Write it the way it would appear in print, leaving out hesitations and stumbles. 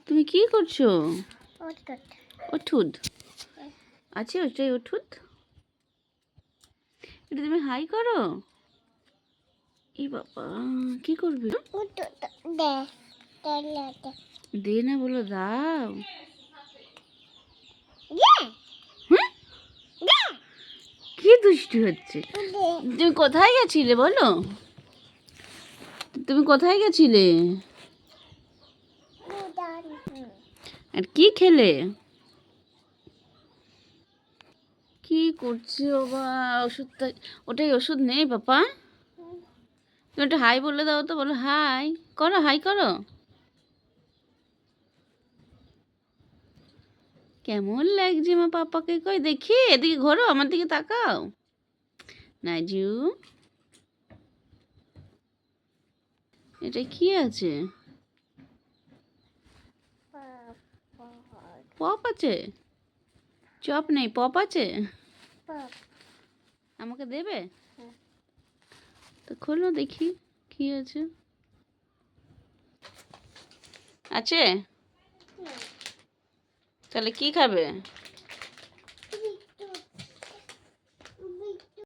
তুমি কি করছো? ওষুধ। ওষুধ আছে? ওটাই ওষুধ? এটা তুমি হাই করো। এই বাবা, কি করবে? দে না বলো, দাও। হুম? কি দুষ্টু হচ্ছে? তুমি কোথায় গেছিলে বলো? তুমি কোথায় গেছিলে? আর কি খেলে? কি করছে বাবা? ওষুধটা, ওটাই ওষুধ নেই বাবা? তুমি একটা হাই বলে দাও তো, বলো হাই করো, হাই করো। কেমন লাগছে মা পাপাকে? কই দেখি, এদিকে ঘোরো, আমার দিকে তাকাও। নাইজু, এটা কি আছে? পপ আছে? চপ নেই, পপ আছে? আমাকে দেবে? তো খোলো দেখি কি আছে। আছে? তাহলে কি খাবে?